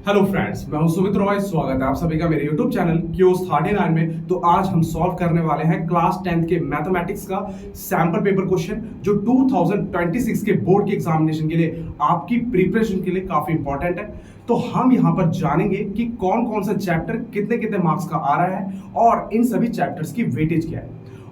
Hello friends, मैं हूं सुमित रॉय। स्वागत है आप सभी का मेरे YouTube चैनल क्यूज 39 में। तो आज हम सॉल्व करने वाले हैं क्लास 10th के मैथमेटिक्स का सैंपल पेपर क्वेश्चन, जो 2026 के बोर्ड के एग्जामिनेशन के लिए आपकी प्रिपरेशन के लिए काफी इंपॉर्टेंट है। तो हम यहाँ पर जानेंगे कि कौन कौन सा चैप्टर कितने कितने मार्क्स का आ रहा है और इन सभी चैप्टर्स की वेटेज क्या है,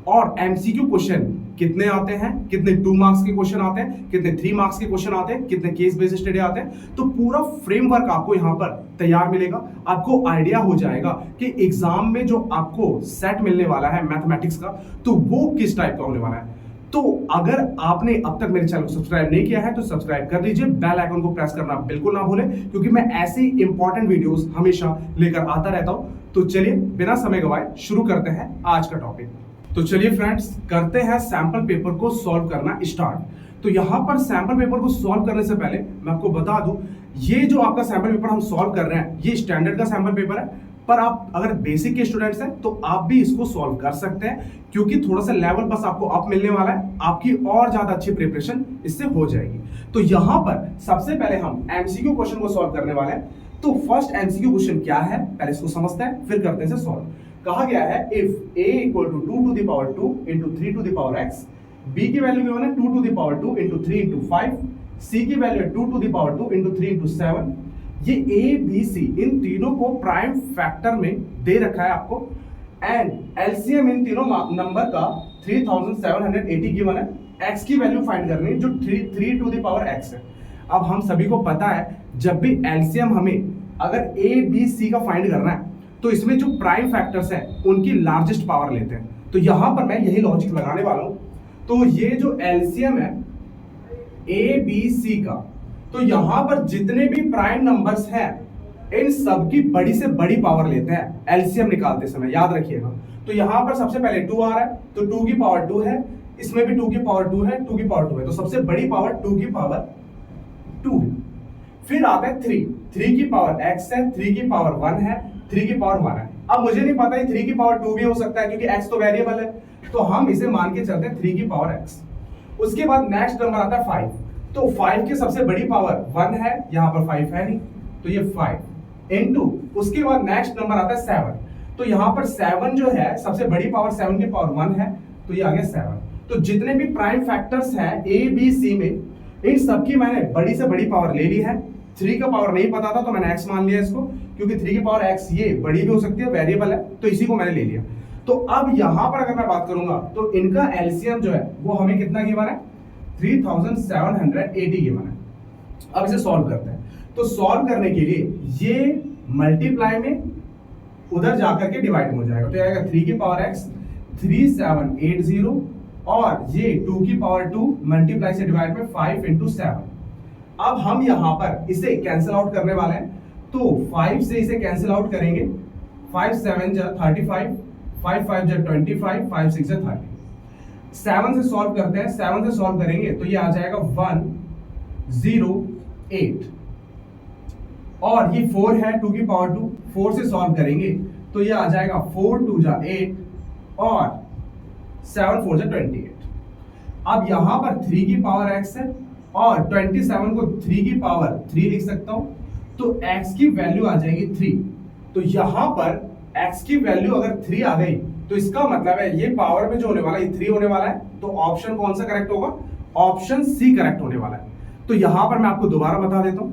और एमसीक्यू क्वेश्चन कितने आते हैं, कितने 2 मार्क्स के क्वेश्चन आते हैं, कितने 3 मार्क्स के क्वेश्चन आते हैं, कितने केस बेस्ड स्टडी आते हैं। तो पूरा फ्रेमवर्क आपको यहाँ पर तैयार मिलेगा। आपको आइडिया हो जाएगा कि एग्जाम में जो आपको सेट मिलने वाला है मैथमेटिक्स का, तो वो किस टाइप का होने वाला है। तो अगर आपने अब तक मेरे चैनल को सब्सक्राइब नहीं किया है तो सब्सक्राइब कर दीजिए, बेल आइकन को प्रेस करना बिल्कुल ना भूलें, क्योंकि मैं ऐसी इंपॉर्टेंट वीडियोस हमेशा लेकर आता रहता हूं। तो चलिए बिना समय गवाए शुरू करते हैं आज का टॉपिक। तो चलिए फ्रेंड्स, करते हैं सैंपल पेपर को सॉल्व करना स्टार्ट। तो यहाँ पर सैंपल पेपर को सॉल्व करने से पहले मैं आपको बता दूं, ये जो आपका सैंपल पेपर हम सॉल्व कर रहे हैं ये स्टैंडर्ड का सैंपल पेपर है। पर आप अगर बेसिक के स्टूडेंट्स हैं तो आप भी इसको सॉल्व कर सकते हैं, क्योंकि थोड़ा सा लेवल बस आपको अप मिलने वाला है, आपकी और ज्यादा अच्छी प्रिपरेशन इससे हो जाएगी। तो यहाँ पर सबसे पहले हम एमसीक्यू क्वेश्चन को सॉल्व करने वाले हैं। तो फर्स्ट एमसीक्यू क्वेश्चन क्या है पहले इसको समझते हैं, फिर करते हैं सॉल्व। कहा गया है if a equal to 2 to the power 2 into 3 to the power x, b की वैल्यू गिवन है 2 to the power 2 into 3 into 5, c की वैल्यू है 2 to the power 2 into 3 into 7। ये a b c इन तीनों को प्राइम फैक्टर में दे रखा है आपको, एंड एलसीएम इन तीनों नंबर का 3780 गिवन है। x की वैल्यू फाइंड करनी है जो 3 टू द पावर x है। अब हम सभी को पता है जब भी एलसीएम हमें अगर a b c का फाइंड करना है तो इसमें जो प्राइम फैक्टर्स हैं उनकी लार्जेस्ट पावर लेते हैं। तो यहां पर मैं यही लॉजिक लगाने वाला हूं। तो ये जो एलसीएम है ए बी सी का, तो यहां पर जितने भी प्राइम नंबर्स हैं इन सब की बड़ी से बड़ी पावर लेते हैं एलसीएम निकालते समय, याद रखिएगा। तो यहां पर सबसे पहले 2 आ रहा है तो 2 की पावर 2 है, इसमें भी 2 की पावर 2 है, 2 की पावर 2 है, तो सबसे बड़ी पावर 2 की पावर 2 है। फिर आता है 3 की पावर x है, 3 की पावर 1 है, 3 की पावर 1 है। अब मुझे नहीं पता है 3 की पावर 2 भी हो सकता है, क्योंकि x तो वेरिएबल है, तो हम इसे मान के चलते हैं 3 की पावर x। उसके बाद नेक्स्ट नंबर आता है 5। तो 5 की सबसे बड़ी पावर 1 है, यहां पर 5 है नहीं, तो ये 5 इनटू, उसके बाद नेक्स्ट नंबर आता है 7। तो यहां पर 7 जो है सबसे बड़ी पावर 7 की पावर 1 है, तो ये आ गया 7। तो जितने भी प्राइम फैक्टर्स हैं ए बी सी में, इन सबकी मैंने बड़ी से बड़ी पावर ले ली है। 3 का पावर नहीं पता था तो मैंने x मान लिया इसको, क्योंकि 3 की पावर x ये बड़ी भी हो सकती है, वेरिएबल है, तो इसी को मैंने ले लिया। तो अब यहां पर अगर मैं बात करूंगा तो इनका एलसीएम जो है वो हमें कितना गिवन है, 3780 गिवन है। अब इसे सॉल्व करते हैं। तो सॉल्व करने के लिए ये मल्टीप्लाई में उधर जाकर के डिवाइड हो जाएगा, तो आएगा 3 की पावर x 3780, और ये 2 की पावर 2 मल्टीप्लाई से डिवाइड में 5 इंटू 7। अब हम यहां पर इसे कैंसिल आउट करने वाले हैं, तो 5 से इसे कैंसिल आउट करेंगे। 5 7 जा 35, 5 5 जा 25, 5 6 जा 30। 7 से सॉल्व करते हैं, 7 से सॉल्व करेंगे तो ये आ जाएगा 108, और ये 4 है 2 की पावर 2, 4 से सॉल्व करेंगे तो ये आ जाएगा 4 2 जा 8, और 7 4 जा 28। अब यहां पर 3 की पावर x है, और 27 को 3 की पावर 3 लिख सकता हूं, तो x की वैल्यू आ जाएगी 3। तो यहां पर x की वैल्यू अगर 3 आ गई तो इसका मतलब है ये पावर में जो होने वाला है 3 होने वाला है। तो ऑप्शन कौन सा करेक्ट होगा, ऑप्शन सी करेक्ट होने वाला है। तो यहां पर मैं आपको दोबारा बता देता हूं,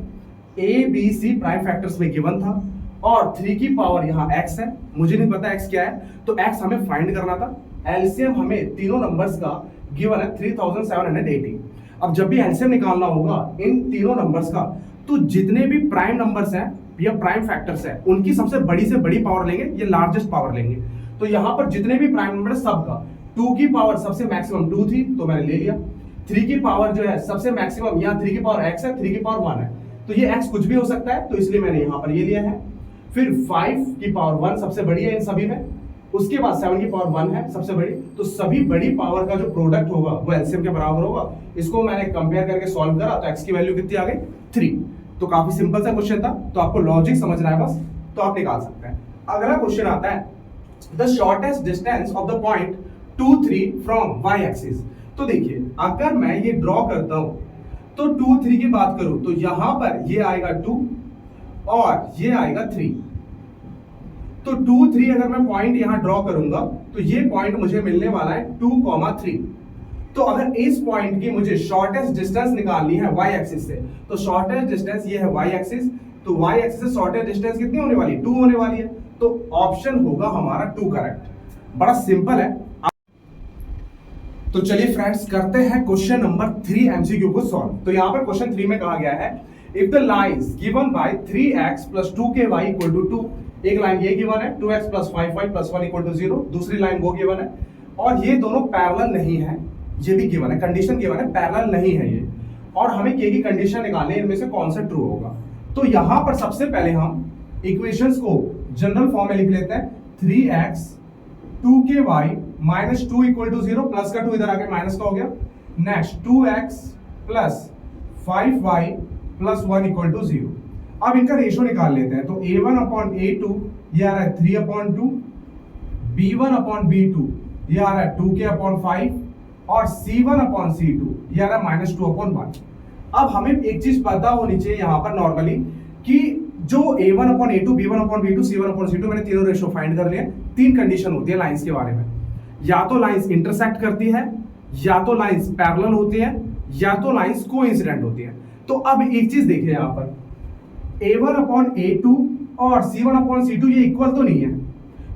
A B C prime factors में गिवन था, और 3 की पावर यहां x है, मुझे नहीं पता x क्या है, तो x हमें फाइंड करना था। एलसीएम हमें तीनों नंबर्स का गिवन है 3780। अब जब भी एलसीएम निकालना होगा इन तीनों नंबर्स का, तो जितने भी प्राइम नंबर्स हैं या प्राइम फैक्टर्स हैं उनकी सबसे बड़ी से बड़ी पावर लेंगे, ये लार्जेस्ट पावर लेंगे। तो यहां पर जितने भी प्राइम नंबर सबका 2 की पावर सबसे मैक्सिमम 2 थी तो मैंने ले लिया। 3 की पावर जो है सबसे मैक्सिमम, यहाँ 3 की पावर x है, 3 की पावर 1 है, तो ये x कुछ भी हो सकता है, तो इसलिए मैंने यहां पर ये लिया है। फिर 5 की पावर 1 सबसे बड़ी है इन सभी में, उसके बाद 7 की पावर 1 है सबसे बड़ी, तो सभी बड़ी पावर का जो प्रोडक्ट होगा वो एलसीएम के बराबर होगा। इसको मैंने कंपेयर करके सॉल्व करा तो x की वैल्यू कितनी आ गई, 3। तो काफी सिंपल सा क्वेश्चन था, तो आपको लॉजिक समझना है बस, तो आप निकाल सकते हैं। अगला क्वेश्चन आता है the shortest distance of the point 2 3 from y axis. तो देखिए अगर मैं ये ड्रॉ करता हूं तो 2 3 की बात करूं तो यहां पर ये आएगा 2, और ये आएगा 3। तो 2 3 अगर मैं पॉइंट यहां ड्रॉ करूंगा तो ये पॉइंट मुझे मिलने वाला है 2,3। तो अगर इस पॉइंट की मुझे शॉर्टेस्ट डिस्टेंस निकालनी है y एक्सिस से, तो शॉर्टेस्ट डिस्टेंस ये है y एक्सिस, तो y एक्सिस से शॉर्टेस्ट डिस्टेंस कितनी होने वाली है? 2 होने वाली है। तो ऑप्शन होगा हमारा 2 करेक्ट। बड़ा सिंपल है। तो चलिए फ्रेंड्स करते हैं क्वेश्चन नंबर 3 एमसीक्यू को सॉल्व। तो यहां पर क्वेश्चन 3 में कहा गया है if the lines given by 3x + 2ky = 2, एक लाइन ये गिवन है 2x + 5y + 1 = 0, दूसरी लाइन वो गिवन है और ये दोनों पैरेलल नहीं है, ये भी गिवन है, कंडीशन गिवन है पैरेलल नहीं है ये, और हमें के की कंडीशन निकालनी है, इनमें से कौन सा ट्रू होगा। तो यहां पर सबसे पहले हम इक्वेशंस को जनरल फॉर्म में लिख लेते हैं 3x 2ky -2 = 0, प्लस का 2 इधर आके माइनस का हो गया। Next 2x + 5y + 1 = 0। अब इनका रेशियो निकाल लेते हैं। तो a1/a2 ये आ रहा है 3/2, b1/b2 ये आ रहा है 2k/5 और c1/c2 ये आ रहा है -2/1। अब हमें एक चीज पता होनी चाहिए यहां पर नॉर्मली कि जो a1/a2 b1/b2 c1/c2 मैंने तीनों रेशियो फाइंड कर लिए। 3 कंडीशन होती है लाइंस के बारे में, या तो लाइंस इंटरसेक्ट करती है, या तो लाइंस पैरेलल होती है, या तो लाइंस कोइंसिडेंट होती है। तो अब एक चीज देखिए यहां पर a1/a2 और c1/c2 ये इक्वल तो नहीं है,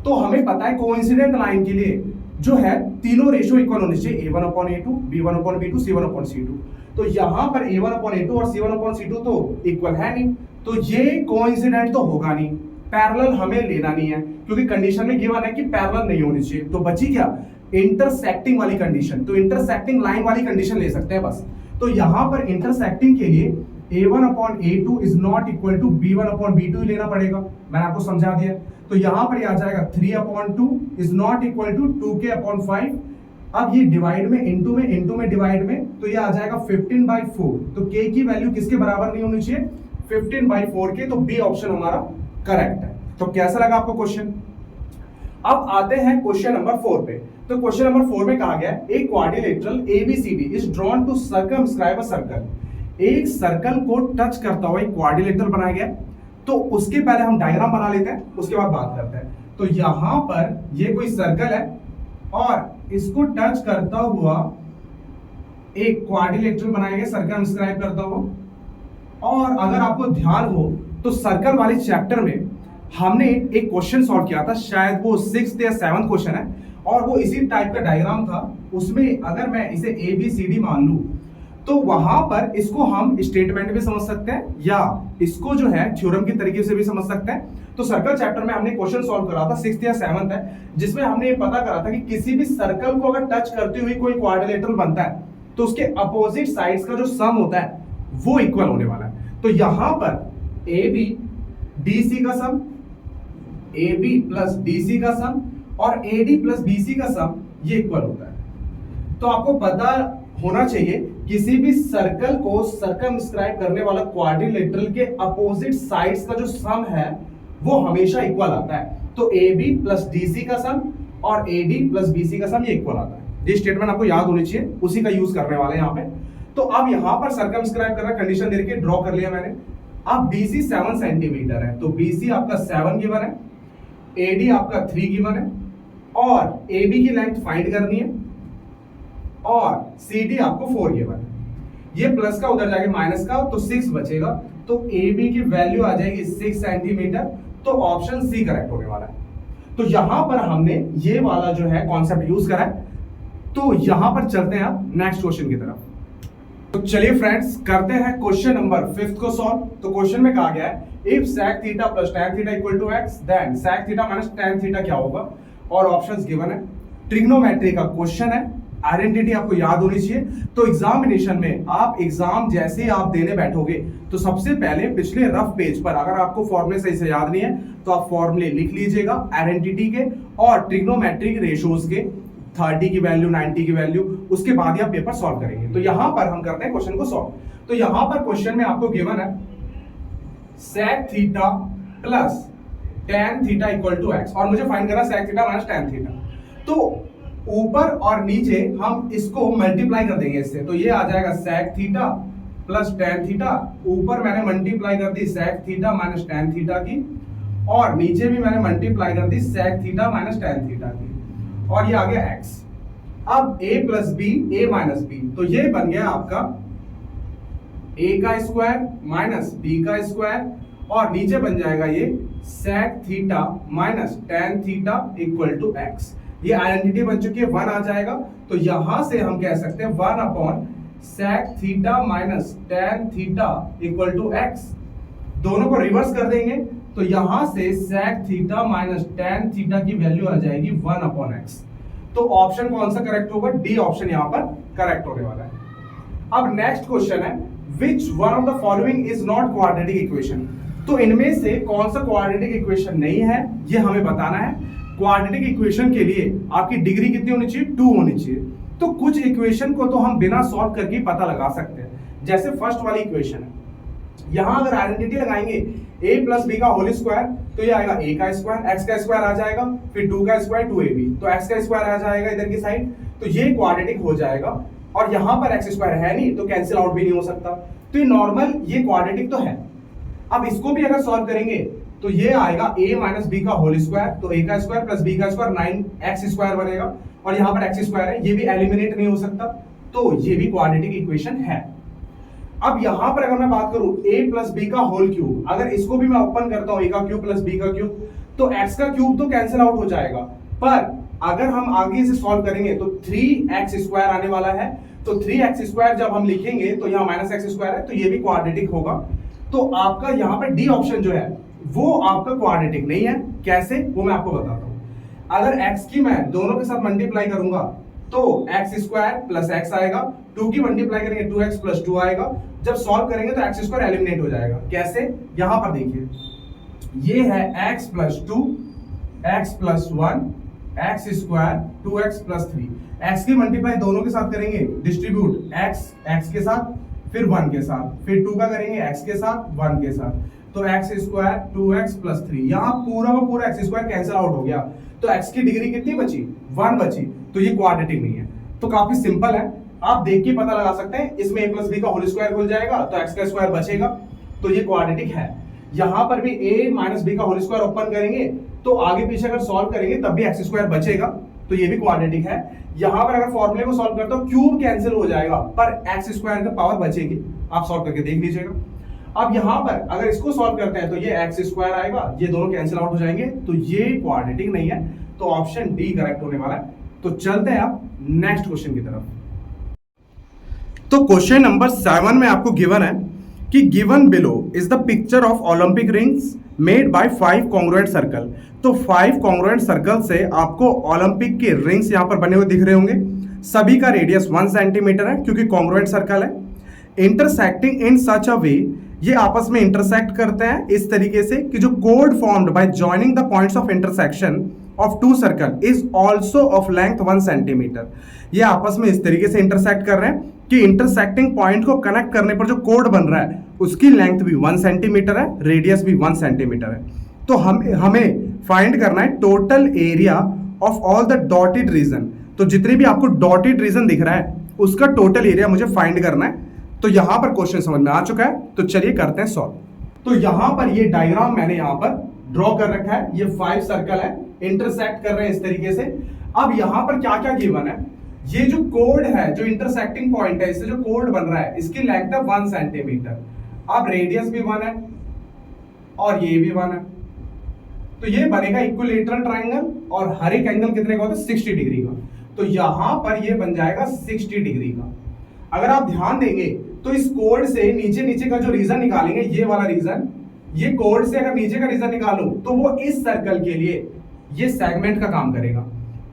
तो हमें पता है कोइंसिडेंट लाइन के लिए जो है तीनों रेशियो इक्वल होने चाहिए, a1/a2 b1/b2 c1/c2। तो यहां पर a1/a2 और c1/c2 तो इक्वल है नहीं, तो ये कोइंसिडेंट तो होगा नहीं, पैरेलल हमें लेना नहीं है क्योंकि कंडीशन में गिवन है कि पैरेलल नहीं होनी चाहिए। तो बची क्या? इंटरसेक्टिंग वाली कंडीशन। तो इंटरसेक्टिंग लाइन वाली कंडीशन ले सकते हैं बस। तो यहां पर इंटरसेक्टिंग के लिए a1/a2 is not equal to b1/b2 लेना पड़ेगा, मैंने आपको समझा दिया। तो यहां पर ये आ जाएगा 3/2 is not equal to 2k/5। अब ये डिवाइड में इनटू में डिवाइड में, तो ये आ जाएगा 15/4। तो k की वैल्यू किसके बराबर नहीं होनी चाहिए? 15/4 के। तो बी ऑप्शन हमारा करेक्ट है। तो कैसा लगा आपको क्वेश्चन? अब आते हैं क्वेश्चन नंबर 4 पे। तो क्वेश्चन नंबर 4 में कहा गया है एक quadrilateral ABCD is drawn to circumscribe a circle. एक सर्कल को टच करता हुआ एक क्वाड्रिलेटरल बनाया गया। तो उसके पहले हम डायग्राम बना लेते हैं, उसके बाद बात करते हैं। तो यहां पर ये कोई सर्कल है और इसको टच करता हुआ एक क्वाड्रिलेटरल बनाया गया सर्कमस्क्राइब करता हुआ। और अगर आपको ध्यान हो तो सर्कल वाले चैप्टर में हमने एक क्वेश्चन सॉल्व किया था, शायद वो 6th या 7th क्वेश्चन है, और वो इसी टाइप का डायग्राम था। उसमें अगर मैं इसे ABCD मान लूं तो वहां पर इसको हम स्टेटमेंट भी समझ सकते हैं या इसको जो है थ्योरम की तरीके से भी समझ सकते हैं। तो सर्कल चैप्टर में हमने क्वेश्चन सॉल्व करा था 6th या 7th है, जिसमें हमने ये पता करा था कि किसी भी सर्कल को अगर टच करते हुए कोई क्वाड्रिलेटरल बनता है तो उसके अपोजिट साइड्स का जो सम होता है वो इक्वल होने वाला है। तो यहां पर AB DC का सम, AB प्लस DC का सम और AD प्लस BC का सम ये इक्वल होता है। तो आपको पता होना चाहिए किसी भी सर्कल को सर्कमस्क्राइब करने वाला क्वाड्रिलेटरल के अपोजिट साइड्स का जो सम है वो हमेशा इक्वल आता है। तो AB प्लस DC का सम और AD प्लस BC का सम ये इक्वल आता है। ये स्टेटमेंट आपको याद होनी चाहिए, उसी का यूज करने वाले हैं यहाँ पे। तो अब यहां पर सर्कमस्क्राइब करना कंडीशन दे के ड्रॉ कर लिया मैंने। अब BC 7 सेंटीमीटर है, तो BC आपका 7 गिवन है, AD आपका 3 गिवन है और AB की लेंथ फाइंड करनी है और CD आपको 4 गिवन है। ये प्लस का उधर जाके माइनस का, तो 6 बचेगा। तो AB की वैल्यू आ जाएगी 6 सेंटीमीटर। तो ऑप्शन सी करेक्ट होने वाला है। तो यहां पर हमने ये वाला जो है कॉन्सेप्ट यूज करा है। तो यहां पर चलते हैं आप नेक्स्ट क्वेश्चन की तरफ। तो चलिए फ्रेंड्स करते हैं क्वेश्चन नंबर 5 को सॉल्व। तो क्वेश्चन में कहा गया है if sec theta plus tan theta equal to x then sec theta minus tan theta क्या होगा, और ऑप्शंस गिवन है। ट्रिग्नोमेट्री का क्वेश्चन है, आइडेंटिटी आपको याद होनी चाहिए। तो एग्जामिनेशन में आप एग्जाम जैसे ही आप देने बैठोगे तो सबसे पहले पिछले रफ पेज पर अगर आपको फॉर्मूले सही से याद नहीं है तो आप फॉर्मूले लिख लीजिएगा आइडेंटिटी के और ट्रिग्नोमेट्रिक रेशियोज के, 30 की वैल्यू 90 की वैल्यू, उसके बाद ही आप पेपर सॉल्व करेंगे। तो यहां पर हम करते हैं क्वेश्चन को सॉल्व। तो यहां पर क्वेश्चन में आपको गिवन है sec theta plus tan theta equal to x और मुझे फाइंड करना sec theta minus tan theta. तो ऊपर और नीचे हम इसको मल्टीप्लाई कर देंगे इससे, तो ये आ जाएगा sec theta plus tan theta, ऊपर मैंने मल्टीप्लाई कर दी sec theta minus tan theta की, और नीचे भी मैंने मल्टीप्लाई कर दी sec theta minus tan theta की, और ये आ गया x। अब a plus b a minus b, तो ये बन गया आपका a का स्क्वायर माइनस b का स्क्वायर, और नीचे बन जाएगा ये sec theta minus tan theta equal to x। ये आइडेंटिटी बन चुकी है, 1 आ जाएगा, तो यहां से हम कह सकते हैं 1 upon sec theta minus tan theta equal to x। दोनों को रिवर्स कर देंगे तो यहां से sec theta minus tan theta की वैल्यू आ जाएगी 1 अपॉन x। तो ऑप्शन कौन सा करेक्ट होगा? डी ऑप्शन यहां पर करेक्ट होने वाला है। अब नेक्स्ट क्वेश्चन है, which one of the following is not quadratic equation. तो इनमें से कौन सा क्वाड्रेटिक इक्वेशन नहीं है, ये हमें बताना है। क्वाड्रेटिक इक्वेशन के लिए आपकी डिग्री कितनी होनी चाहिए? 2 होनी चाहिए। तो कुछ इक्वेशन को तो हम बिना सॉल्व करके पता लगा सकते हैं, जैसे फर्स्ट वाली इक्वेशन है, यहां अगर आइडेंटिटी लगाएंगे a प्लस बी का होल स्क्वायर, तो ये आएगा a का स्क्वायर, x का स्क्वायर आ जाएगा, फिर 2 का स्क्वायर 2ab, तो x का स्क्वायर आ जाएगा इधर की साइड, तो ये क्वाड्रेटिक हो जाएगा। और यहां पर x स्क्वायर है नहीं तो कैंसिल आउट भी नहीं हो सकता, तो ये नॉर्मल, ये क्वाड्रेटिक तो है। अब इसको भी अगर सॉल्व करेंगे तो ये आएगा a माइनस बी का होल स्क्वायर, तो a का स्क्वायर प्लस b का स्क्वायर 9x स्क्वायर बनेगा, और यहां पर x स्क्वायर है, ये भी एलिमिनेट नहीं हो सकता, तो ये भी क्वाड्रेटिक इक्वेशन है। अब यहां पर अगर मैं बात करूं a प्लस बी का होल क्यूब, अगर इसको भी मैं ओपन करता हूं a का क्यूब प्लस b का क्यूब, तो x का क्यूब तो कैंसिल आउट हो जाएगा, पर अगर हम आगे से सॉल्व करेंगे तो 3x स्क्वायर आने वाला है, तो 3x स्क्वायर जब हम लिखेंगे तो यहां माइनस x स्क्वायर है, तो ये भी क्वाड्रेटिक होगा। तो आपका यहां पर डी ऑप्शन जो है वो आपका क्वाड्रेटिक नहीं है। कैसे, वो मैं आपको बताता हूं। अगर x की मैं दोनों के साथ मल्टीप्लाई करूंगा तो x स्क्वायर प्लस x आएगा, 2 की मल्टीप्लाई करेंगे 2x प्लस 2 आएगा, जब सॉल्व करेंगे तो x स्क्वायर एलिमिनेट हो जाएगा। कैसे, यहां पर देखिए, ये है x plus 2, x plus 1, x square 2x plus 3, x की मल्टीप्लाई दोनों के साथ करेंगे, डिस्ट्रीब्यूट x के साथ, फिर 1 के साथ, फिर 2 का करेंगे x के साथ 1 के साथ, तो x स्क्वायर 2x प्लस 3, यहां पूरा का पूरा x स्क्वायर कैंसिल आउट हो गया, तो x की डिग्री कितनी बची? 1 बची, तो ये क्वाड्रेटिक नहीं है। तो काफी सिंपल है, आप देख के पता लगा सकते हैं, इसमें a प्लस बी का होल स्क्वायर खुल जाएगा तो x का स्क्वायर बचेगा, तो ये क्वाड्रेटिक है। यहां पर भी a माइनस बी का होल स्क्वायर ओपन करेंगे तो आगे पीछे अगर सॉल्व करेंगे तब भी x स्क्वायर बचेगा, तो ये भी क्वाड्रेटिक है। यहां पर अगर फॉर्मूले को सॉल्व करते हो क्यूब कैंसिल हो जाएगा, पर x स्क्वायर का पावर बचेगी, आप सॉल्व करके देख लीजिएगा। अब यहां पर अगर इसको सॉल्व करते हैं तो ये x स्क्वायर आएगा, ये दोनों कैंसिल आउट हो जाएंगे, तो ये क्वाड्रेटिक नहीं है, तो ऑप्शन डी करेक्ट होने वाला है। तो चलते हैं आप नेक्स्ट क्वेश्चन की तरफ। तो क्वेश्चन नंबर 7 में आपको गिवन है कि given below is the picture of Olympic rings made by 5 congruent circle. तो 5 कॉन्ग्रुएंट सर्कल से आपको ओलंपिक के रिंग्स यहां पर बने हुए दिख रहे होंगे, सभी का रेडियस 1 सेंटीमीटर है क्योंकि कॉन्ग्रुएंट सर्कल है। इंटरसेक्टिंग इन सच अ वे, ये आपस में इंटरसेक्ट करते हैं इस तरीके से कि जो code formed by joining the points of intersection of 2 circle is also of length 1 centimetre. ये आपस में इस तरीके से इंटरसेक्ट कर रहे हैं कि इंटरसेक्टिंग पॉइंट को कनेक्ट करने पर जो कोड बन रहा है उसकी लेंथ भी 1 सेंटीमीटर है, रेडियस भी 1 सेंटीमीटर है। तो हमें फाइंड करना है total area of all the dotted region. तो जितने भी आपको डॉटेड रीजन दिख रहा है उसका टोटल एरिया मुझे फाइंड करना है। तो यहां पर क्वेश्चन समझ में आ चुका है, तो चलिए करते हैं सॉल्व। तो यहां पर ये डायग्राम मैंने यहां पर ड्रॉ कर रखा है, ये 5 सर्कल है, इंटरसेक्ट कर रहे हैं इस तरीके से। अब यहां पर क्या क्या गिवन है, ये जो कोड है, जो इंटरसेक्टिंग पॉइंट है, इससे जो कोड बन रहा है इसकी लेंथ है 1 सेंटीमीटर। अब रेडियस भी 1 है और ये भी 1 है, तो ये बनेगा इक्विलेटरल ट्राइंगल, और हर एक एंगल कितने का होता है? 60 डिग्री का। तो यहां पर ये बन जाएगा 60 डिग्री का। अगर आप ध्यान देंगे तो इस कोड से नीचे नीचे का जो रीजन निकालेंगे, ये वाला रीजन, ये कोड से अगर नीचे का रीजन निकालूं तो वो इस सर्कल के लिए ये सेगमेंट का काम करेगा।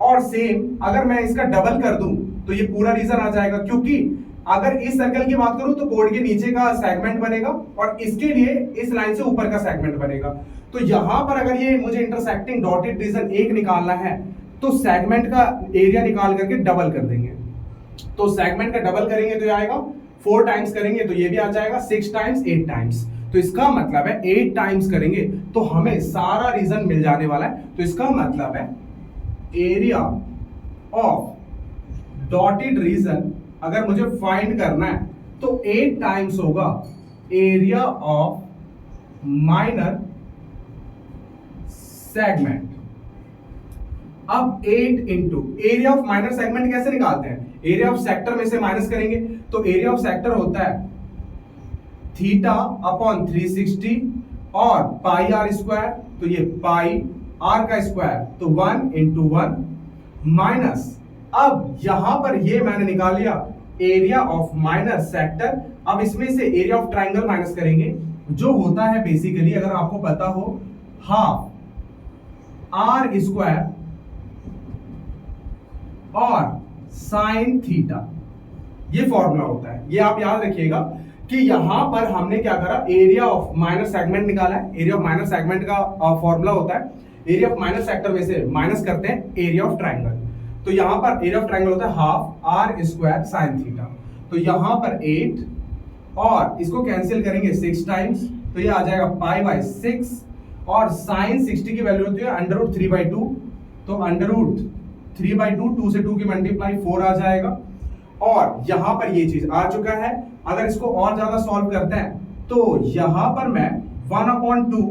और सेम अगर मैं इसका डबल कर दूं तो ये पूरा रीजन आ जाएगा, क्योंकि अगर इस सर्कल की बात करूं तो कोड के नीचे का सेगमेंट बनेगा और इसके लिए इस लाइन से ऊपर का सेगमेंट बनेगा। तो यहां पर अगर ये मुझे इंटरसेक्टिंग डॉटेड रीजन 1 निकालना है तो सेगमेंट का एरिया निकाल करके डबल कर देंगे। तो सेगमेंट का डबल करेंगे तो ये आएगा, 4 टाइम्स करेंगे तो ये भी आ जाएगा, 6 टाइम्स 8 टाइम्स। तो इसका मतलब है 8 टाइम्स करेंगे तो हमें सारा रीजन मिल जाने वाला है। तो इसका मतलब है एरिया ऑफ डॉटेड रीजन अगर मुझे फाइंड करना है तो 8 टाइम्स होगा एरिया ऑफ माइनर सेगमेंट। अब 8 into area of minor segment कैसे निकालते हैं? एरिया ऑफ सेक्टर में से माइनस करेंगे, तो एरिया ऑफ सेक्टर होता है थीटा अपॉन 360 और पाई आर स्क्वायर, तो ये पाई आर का स्क्वायर, तो 1 इंटू 1 माइनस, अब यहां पर ये मैंने निकाल लिया एरिया ऑफ माइनर सेक्टर। अब इसमें से एरिया ऑफ ट्राइंगल माइनस करेंगे, जो होता है बेसिकली, अगर आपको पता हो, हाफ आर स्क्वायर और साइन थीटा, ये फॉर्मूला होता है। ये आप याद रखिएगा कि यहां पर हमने क्या करा, एरिया ऑफ माइनर सेगमेंट निकाला है। एरिया ऑफ माइनर सेगमेंट का फॉर्मूला होता है, एरिया ऑफ माइनर सेक्टर में से माइनस करते हैं एरिया ऑफ ट्राइंगल। तो यहां पर एरिया ऑफ ट्राइंगल होता है half r square sine theta, तो यहां पर 8 और इसको कैंसिल करेंगे 6 टाइम्स, तो ये आ जाएगा पाई बाय 6 और साइन 60 की वैल्यू होती है √3/2, तो √3/2, 2 से 2 की मल्टीप्लाई 4 आ जाएगा। और यहां पर ये चीज आ चुका है। अगर इसको और ज्यादा सॉल्व करते हैं तो यहां पर मैं 1/2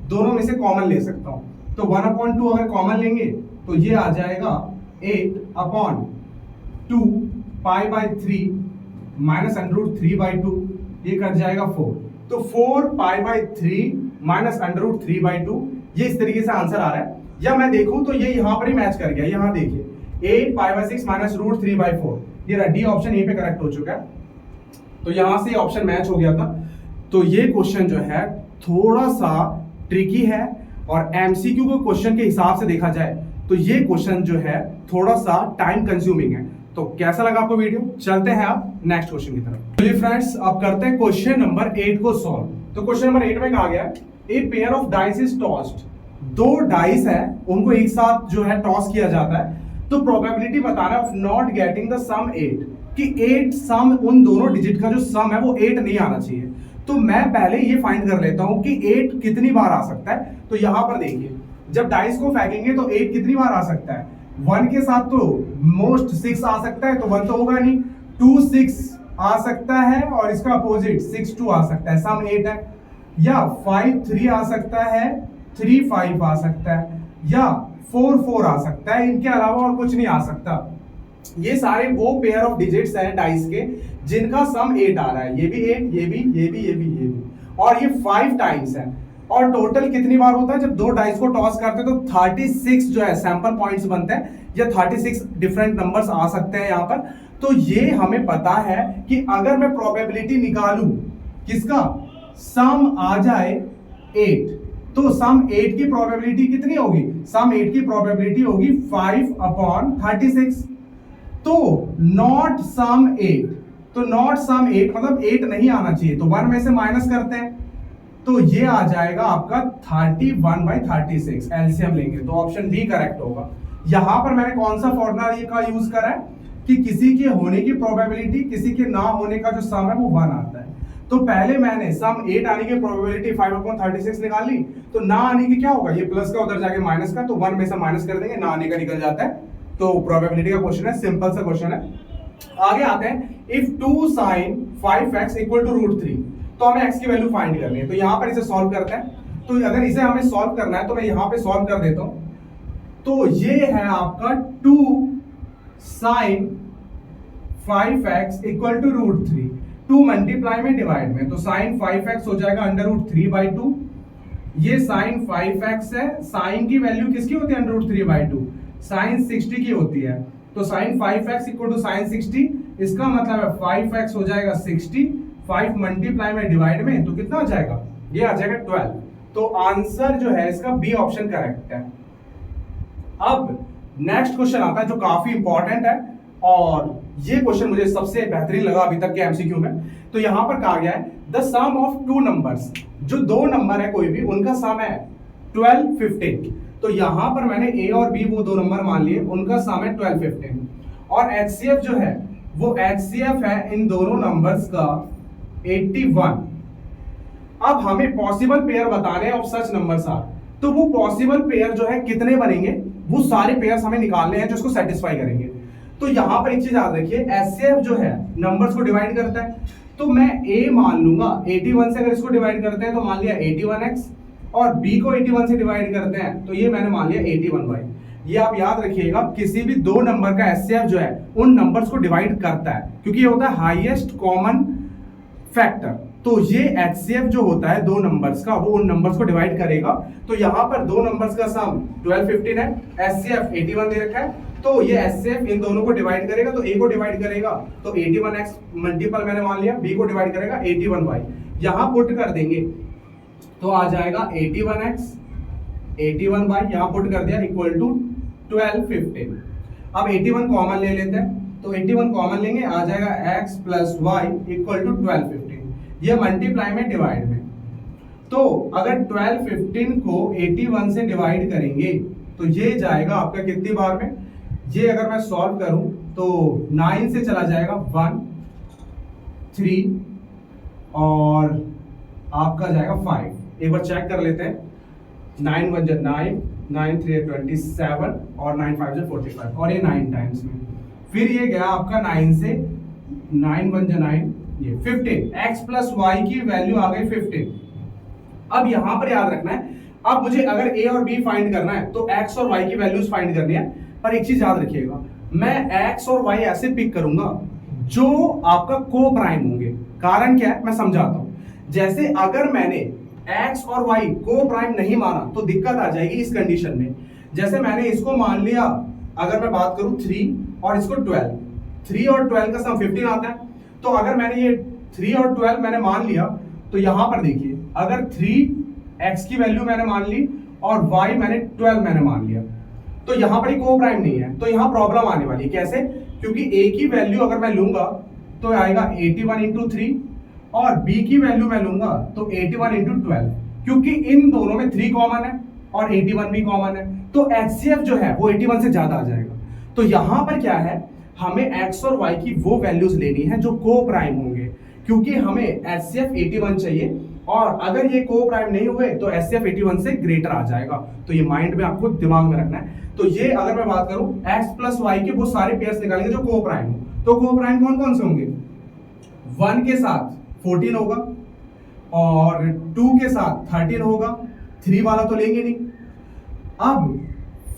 दोनों में से कॉमन ले सकता हूं, तो 1/2 अगर कॉमन लेंगे तो ये आ जाएगा 8/2 पाई बाय 3 माइनस √3/2, ये कट जाएगा 4, तो 4 पाई बाय 3 माइनस √3/2, ये इस तरीके से आंसर आ रहा है। या मैं देखूं तो ये यहां पर ही मैच कर गया, यहां देखिए 8 पाई बाय 6 माइनस √3/4, ये डी ऑप्शन यहीं पे करेक्ट हो चुका है, तो यहां से ऑप्शन मैच हो गया था। तो ये क्वेश्चन जो है थोड़ा सा ट्रिकी है और एमसीक्यू को क्वेश्चन के हिसाब से देखा जाए तो ये क्वेश्चन जो है थोड़ा सा टाइम कंज्यूमिंग है। तो कैसा लगा आपको वीडियो? चलते हैं आप नेक्स्ट क्वेश्चन की तरफ। चलिए फ्रेंड्स, अब करते हैं क्वेश्चन नंबर 8 को सॉल्व। तो क्वेश्चन नंबर 8 में कहा गया है, a pair of dice is tossed, 2 dice है, उनको एक साथ जो है टॉस किया जाता है, तो प्रोबेबिलिटी बताना ऑफ नॉट गेटिंग द सम 8, कि 8 सम, उन दोनों डिजिट का जो सम है वो 8 नहीं आना चाहिए। तो मैं पहले ये फाइंड कर लेता हूं कि 8 कितनी बार आ सकता है। तो यहां पर देखिए, जब डाइस को फेंकेंगे तो 8 कितनी बार आ सकता है, 1 के साथ तो मोस्ट 6 आ सकता है, तो 1 तो होगा नहीं, 2 6 आ सकता है और इसका अपोजिट 6 2 आ सकता है, सम 8 है, या 5 3 आ सकता है, 3 5 आ सकता है, या 4 4 आ सकता है, इनके अलावा और कुछ नहीं आ सकता। ये सारे वो पेयर ऑफ डिजिट्स हैं डाइस के जिनका सम 8 आ रहा है, ये भी 8, ये भी, ये भी, ये भी, ये भी, और ये 5 टाइम्स है। और टोटल कितनी बार होता है, जब 2 डाइस को टॉस करते हैं तो 36 जो है सैंपल पॉइंट्स बनते हैं, या 36 डिफरेंट नंबर्स आ सकते हैं यहाँ पर। तो ये हमें पता है कि अगर मैं प्रोबेबिलिटी निकालूं किसका, सम आ जाए 8, तो सम 8 की प्रोबेबिलिटी कितनी होगी, सम 8 की प्रोबेबिलिटी होगी 5/36, तो नॉट सम 8, तो नॉट सम 8 मतलब 8 नहीं आना चाहिए, तो 1 में से माइनस करते हैं, तो ये आ जाएगा आपका 31/36, एलसीएम लेंगे तो ऑप्शन बी करेक्ट होगा। यहां पर मैंने कौन सा फॉर्मूला का यूज करा है कि किसी के होने की प्रोबेबिलिटी, किसी के ना होने का जो सम है वो 1 आता है। तो पहले मैंने सम 8 आने की प्रोबेबिलिटी 5/36 निकाल ली, तो ना आने की क्या होगा, ये प्लस का उधर जाके माइनस का, तो 1 में से माइनस कर देंगे, ना आने का निकल जाता है। तो प्रोबेबिलिटी का क्वेश्चन है, सिंपल सा क्वेश्चन है। आगे आते हैं, if 2 sin 5x equal to √3, तो हमें x की वैल्यू फाइंड करनी है। तो यहां पर इसे सॉल्व करते हैं, तो अगर इसे हमें सॉल्व करना है तो मैं यहां पे सॉल्व कर देता हूं। तो ये है आपका 2 sin 5x equal to √3, 2 multiply में डिवाइड में, तो sin 5x हो जाएगा √3/2, ये sin 5x है, sin की वैल्यू किसकी होती है √3/2, sin 60 की होती है, तो sin 5x equal to sin 60, इसका मतलब है 5x हो जाएगा 60, 5 मल्टीप्लाई में डिवाइड में, तो कितना हो जाएगा, ये आ जाएगा 12। तो आंसर जो है इसका बी ऑप्शन करेक्ट है। अब नेक्स्ट क्वेश्चन आता है जो काफी इंपॉर्टेंट है, और ये क्वेश्चन मुझे सबसे बेहतरीन लगा अभी तक के एमसीक्यू में। तो यहां पर कहा गया है, द सम ऑफ 2 नंबर्स, जो 2 नंबर है कोई भी, उनका सम है 12 15। तो यहां पर मैंने ए और बी वो 2 नंबर मान लिए, उनका सम है 12 15, और एचसीएफ जो है वो एचसीएफ है इन दोनों नंबर्स का 81। अब हमें पॉसिबल पेयर बताने हैं ऑफ सच नंबर्स आर, तो वो पॉसिबल पेयर जो है कितने बनेंगे, वो सारे पेयर्स हमें निकालने हैं जो इसको सेटिस्फाई करेंगे। तो यहां पर एक चीज याद रखिए, एचसीएफ जो है नंबर्स को डिवाइड करता है, तो मैं a मान लूंगा 81 से, अगर इसको डिवाइड करते हैं तो मान लिया 81x, और b को 81 से डिवाइड करते हैं तो ये मैंने मान लिया 81y। ये आप याद रखिएगा, किसी भी दो नंबर का एचसीएफ जो है उन नंबर्स को डिवाइड करता है, क्योंकि ये होता है हाईएस्ट कॉमन फैक्टर। तो ये एचसीएफ जो होता है दो नंबर्स का, वो उन नंबर्स को डिवाइड करेगा। तो यहाँ पर दो नंबर्स का सम 12 15 है, एचसीएफ 81 दे रखा है, तो ये एचसीएफ इन दोनों को डिवाइड करेगा। तो a को डिवाइड करेगा तो 81x मल्टीपल मैंने मान लिया, b को डिवाइड करेगा 81y। यहाँ पुट कर देंगे तो आ जाएगा 81x 81y, यहाँ पुट कर दिया इक्वल टू 12 15। अब 81 कॉमन ले लेते हैं, तो 81 कॉमन लेंगे, आ जाएगा x plus y equal to 12 15। ये मल्टीप्लाई में डिवाइड में, तो अगर 12 15 को 81 से डिवाइड करेंगे तो ये जाएगा आपका कितनी बार में, ये अगर मैं सॉल्व करूं तो 9 से चला जाएगा 1 3 और आपका जाएगा 5। एक बार चेक कर लेते हैं, 9 1 जा 9, 9 3 27 और 9 5 जा 45, और ये 9 टाइम्स में। फिर ये गया आपका 9 से, 9 1 जा 9, ये 15, x प्लस वाई की वैल्यू आ गई 15। अब यहां पर याद रखना है, अब मुझे अगर a और b फाइंड करना है तो x और y की वैल्यूज फाइंड करनी है। पर एक चीज याद रखिएगा, मैं x और y ऐसे पिक करूंगा जो आपका को प्राइम होंगे। कारण क्या है मैं समझाता हूं। जैसे अगर मैंने x और y को प्राइम नहीं माना तो दिक्कत आ जाएगी इस कंडीशन में। जैसे मैंने इसको मान लिया, अगर मैं बात करूं 3 और इसको 12, 3 और 12 का सम 15 आता है। तो अगर मैंने ये 3 और 12 मैंने मान लिया तो यहां पर देखिए, अगर 3x की वैल्यू मैंने मान ली और y मैंने 12 मैंने मान लिया, तो यहां पर को प्राइम नहीं है, तो यहां प्रॉब्लम आने वाली है। कैसे? क्योंकि a की वैल्यू अगर मैं लूंगा तो आएगा 81 इंटू 3 और b की वैल्यू मैं लूंगा तो 81 इंटू 12, क्योंकि इन दोनों में 3 कॉमन है और 81 भी कॉमन है, तो एचसीएफ जो है वो 81 से ज्यादा आ जाएगा। तो यहां पर क्या है, हमें x और y की वो वैल्यूज लेनी है जो को प्राइम होंगे, क्योंकि हमें एचसीएफ 81 चाहिए, और अगर ये को प्राइम नहीं हुए तो एचसीएफ 81 से ग्रेटर आ जाएगा। तो ये माइंड में आपको दिमाग में रखना है। तो ये अगर मैं बात करूं x प्लस वाई के वो सारे पेयर्स निकालेंगे जो को प्राइम हो, तो को प्राइम कौन कौन से होंगे? 1 के साथ 14 होगा और 2 के साथ 13 होगा, 3 वाला तो लेंगे नहीं। अब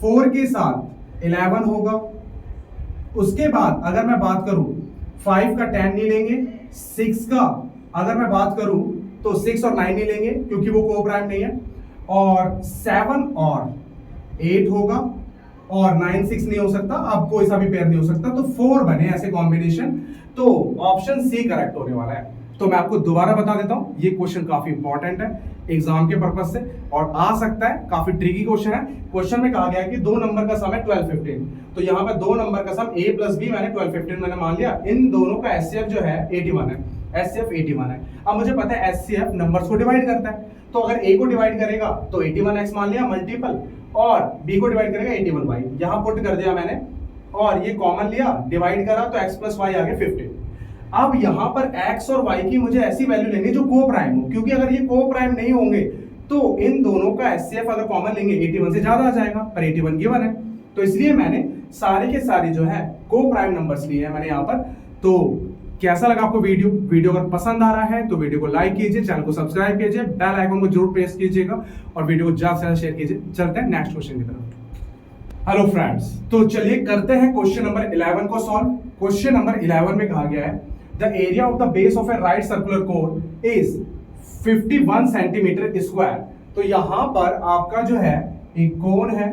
4 के साथ 11 होगा, उसके बाद अगर मैं बात करूं 5 का 10 नहीं लेंगे, 6 का अगर मैं बात करूं तो 6 और 9 नहीं लेंगे क्योंकि वो को प्राइम नहीं है, और 7 और 8 होगा, और 9 6 नहीं हो सकता, अब कोई सा भी पेयर नहीं हो सकता, तो 4 बने ऐसे कॉम्बिनेशन। तो ऑप्शन सी करेक्ट होने वाला है। तो मैं आपको दोबारा बता देता हूं, ये क्वेश्चन काफी इंपॉर्टेंट है एग्जाम के पर्पज से और आ सकता है, काफी ट्रिकी क्वेश्चन है। क्वेश्चन में कहा गया है कि दो नंबर का सम है 12 15, तो यहाँ पे दो नंबर का सम a प्लस b मैंने 12 15 मैंने मान लिया, इन दोनों का एचसीएफ जो है 81 है, एचसीएफ 81 है। अब मुझे पता है एचसीएफ नंबर्स को डिवाइड करता है, तो अगर a को डिवाइड करेगा तो 81x मान लिया मल्टीपल, और b को डिवाइड करेगा 81y, यहाँ पुट कर दिया मैंने, और ये कॉमन लिया, डिवाइड करा तो x प्लस वाई आ गया 15। अब यहाँ पर x और y की मुझे ऐसी वैल्यू लेनी जो को प्राइम हो, क्योंकि अगर ये को प्राइम नहीं होंगे तो इन दोनों का एचसीएफ अगर कॉमन लेंगे 81 से ज्यादा आ जाएगा, पर 81 गिवन है, तो इसलिए मैंने सारे के सारे जो है को प्राइम नंबर्स लिए हैं मैंने यहाँ पर। तो कैसा लगा आपको वीडियो अगर पसंद आ रहा है तो वीडियो को लाइक कीजिए, चैनल को सब्सक्राइब कीजिए, बेल आइकन को जरूर प्रेस कीजिएगा और वीडियो को ज्यादा से ज्यादा शेयर कीजिए। चलते हैं नेक्स्ट क्वेश्चन की तरफ। हेलो फ्रेंड्स, तो चलिए करते हैं क्वेश्चन नंबर 11 को सॉल्व। क्वेश्चन नंबर 11 में कहा गया है the area of the base of A right circular cone is 51 centimetre square. तो यहां पर आपका जो है एक कोन है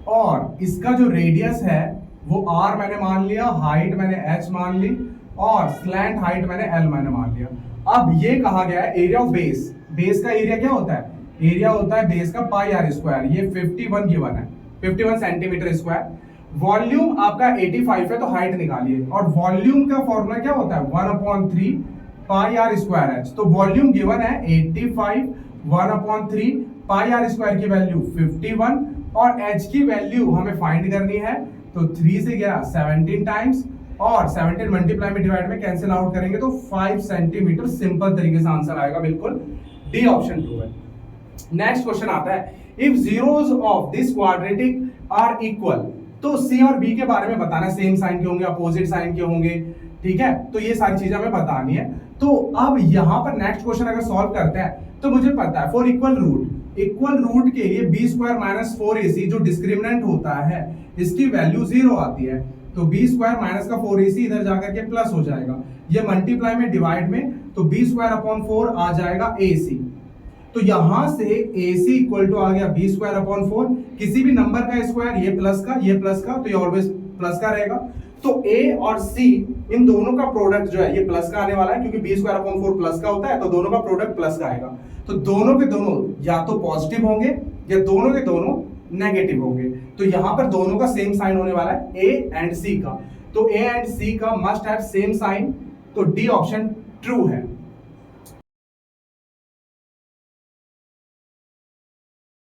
और इसका जो रेडियस है वो r मैंने मान लिया, हाइट मैंने h मान ली, और स्लैंट हाइट मैंने l मैंने मान लिया। अब ये कहा गया है एरिया ऑफ बेस, बेस का एरिया क्या होता है? एरिया होता है बेस का पाई r स्क्वायर, ये 51 गिवन है, 51 सेंटीमीटर स्क्वायर। वॉल्यूम आपका 85 है तो हाइट निकालिए, और वॉल्यूम का फॉर्मूला क्या होता है? 1/3 पाई r स्क्वायर h। तो वॉल्यूम गिवन है 85, 1/3 पाई r स्क्वायर की वैल्यू 51, और h की वैल्यू हमें फाइंड करनी है, तो 3 से गया 17 टाइम्स, और 17 मल्टीप्लाई में डिवाइड में कैंसिल आउट करेंगे तो 5 सेंटीमीटर। सिंपल तरीके से आंसर आएगा, बिल्कुल डी ऑप्शन ट्रू है। नेक्स्ट क्वेश्चन आता है if zeros of this quadratic are equal. तो सी और बी के बारे में बताना, सेम साइन के होंगे, अपोजिट साइन के होंगे, ठीक है, तो ये सारी चीजें हमें बतानी है। तो अब यहां पर नेक्स्ट क्वेश्चन अगर सॉल्व करते हैं तो मुझे पता है फॉर इक्वल रूट के लिए बी स्क्वायर माइनस 4ac जो डिस्क्रिमिनेंट होता है इसकी वैल्यू 0 आती है, तो बी स्क्वायर माइनस का 4ac इधर जाकर के प्लस हो जाएगा, ये मल्टीप्लाई में डिवाइड में, तो बी स्क्वायर अपॉन 4 आ जाएगा ac। तो यहां से ac इक्वल टू आ गया बी स्क्वायर अपॉन 4, किसी भी नंबर का स्क्वायर, ये प्लस का, तो ये ऑलवेज प्लस का रहेगा। तो a और c इन दोनों का प्रोडक्ट जो है ये प्लस का आने वाला है, क्योंकि बी स्क्वायर अपॉन 4 प्लस का होता है, तो दोनों का प्रोडक्ट प्लस का आएगा। तो दोनों के दोनों या तो पॉजिटिव होंगे या दोनों के दोनों नेगेटिव होंगे। तो यहां पर दोनों का सेम साइन होने वाला है a एंड c का, तो a एंड c का मस्ट हैव सेम साइन, तो डी ऑप्शन ट्रू है।